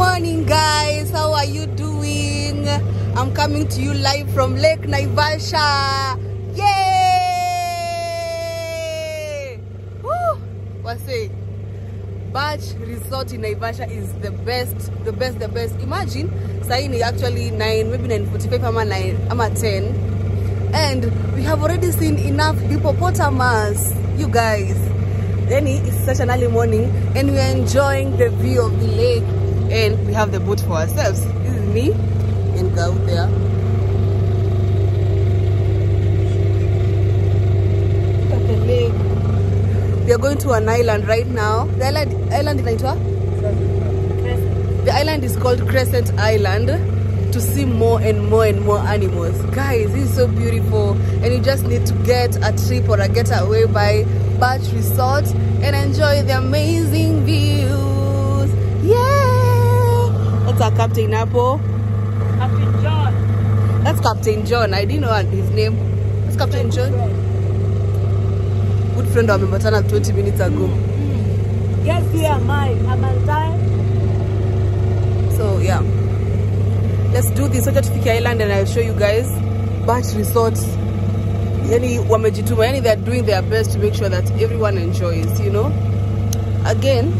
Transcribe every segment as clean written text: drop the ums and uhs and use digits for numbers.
morning, guys. How are you doing? I'm coming to you live from Lake Naivasha. Yay! Woo! What's it? Batch Resort in Naivasha is the best. Imagine, Saini actually 9, maybe 9:45 ama 9 ama 10. And we have already seen enough hippopotamus, you guys. Then it's such an early morning and we are enjoying the view of the lake and we have the boat for ourselves. This is me and go out there. Look at the lake. We are going to an island right now. The island is called Crescent Island, to see more and more animals. Guys, this is so beautiful and you just need to get a trip or a getaway by Batch Resort and enjoy the amazing views. Yeah! That's our Captain Apple. Captain John. That's Captain John. I didn't know his name. That's Captain John. Good friend of mine, 20 minutes ago. Yes, here am I. I'm on time. So yeah. Let's do this. So just pick island and I'll show you guys Batch Resort. Yani they're doing their best to make sure that everyone enjoys, you know. Again,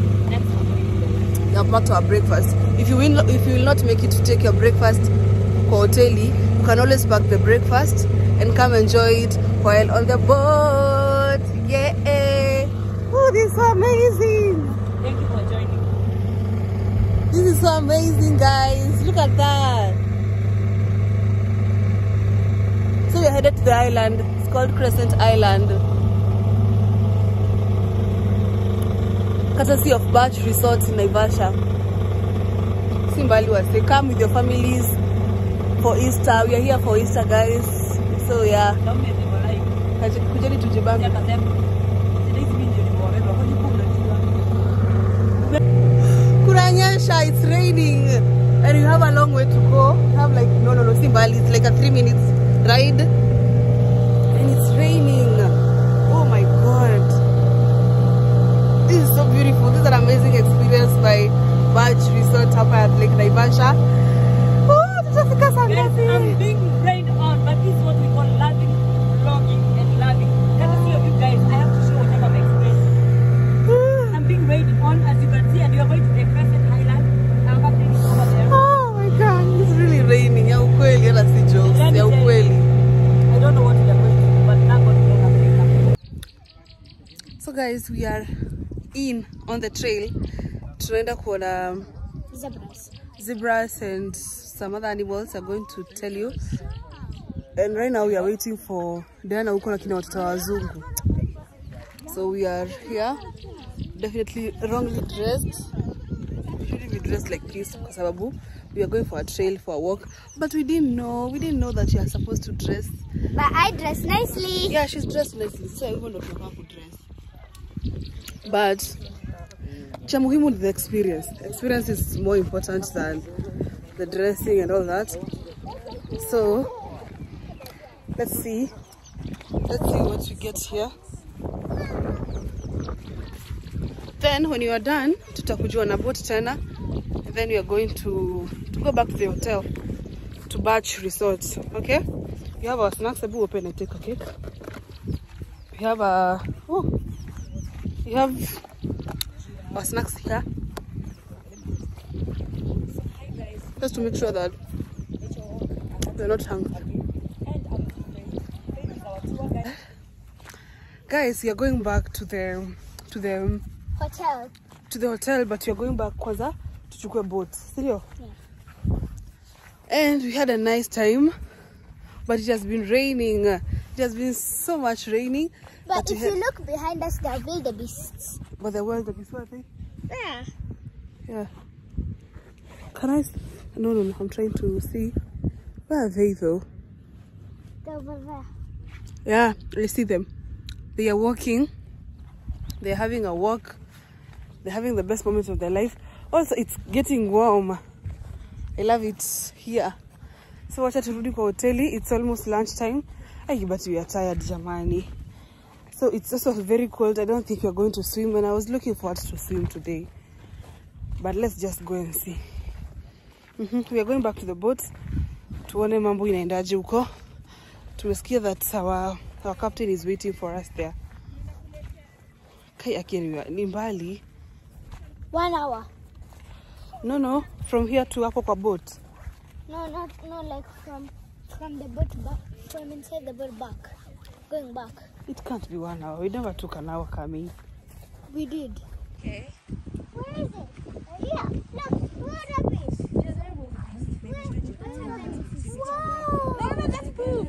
now back to our breakfast. If you will not make it to take your breakfast for hoteli, you can always pack the breakfast and come enjoy it while on the boat. Yeah. Oh, this is so amazing. Thank you for joining. This is so amazing, guys. Look at that. So we're headed to the island. It's called Crescent Island. Courtesy of Batch Resort in Naivasha. Simbali was say, come with your families for Easter. We are here for Easter, guys. So yeah. Kujeni tujibambe. Kuranyesha, it's raining and you have a long way to go. You have like no Simbali, it's like a 3 minutes ride and it's raining. Oh my god, this is so beautiful. This is an amazing experience by Batch Resort up at Lake Naivasha. Oh, this is amazing. I'm being rained on, but this is what we call loving, vlogging and loving. Courtesy of you guys, I have to show whatever I'm experiencing. I'm being rained on, as you can see, and you are going to the Crescent Island. Our captain is over there. Oh my god, it's really raining. Ya ukweli, yana si jokes. Ya ukweli. I don't know what we are going to do, but not going to do. So guys, we are in on the trail. Tunaenda kuona zebras and some other animals are going to tell you. And right now we are waiting for Diana huko na kina watoto wazungu. So we are here, definitely wrongly dressed. We shouldn't be dressed like this because we are going for a trail, for a walk. But we didn't know that you are supposed to dress. But I dress nicely. Yeah, she's dressed nicely. So even though you have to dress. But cha muhimu is the experience. The experience is more important than the dressing and all that. So let's see what we get here. Then when you are done, tutakujua na boat tena. And then we are going to go back to the hotel, to Batch Resort. Okay? We have our snacks. Abu, open and take a cake. We have our snacks here. Just to make sure that we're not hungry. Guys, we are going back to the hotel, but we are going back kwanza tuchukue boat. Serious? Yeah. And we had a nice time, but it has been raining. It has been so much raining. But if you look behind us, there are wildebeests. But the wildebeests, what are they? Yeah. Yeah. Can I? No. I'm trying to see. Where are they though? They're over there. Yeah, I see them. They are walking. They're having a walk. They're having the best moments of their life. Also, it's getting warm. I love it here. So wacha turudi kwa hoteli. It's almost lunchtime. But we are tired, jamani. So it's also very cold. I don't think we're going to swim, and I was looking forward to swim today. But let's just go and see. We are going back to the boat. Tuone mambo inaendaje huko. Tumesikia that our captain is waiting for us there. Kai akini ni mbali. 1 hour. No, from here to hapo kwa boat. No, like from the boat back, from inside the boat back, going back. It can't be 1 hour. We never took an hour coming. We did. Okay. Where is it? Yeah, look, what a fish. Wow. No, that's poop.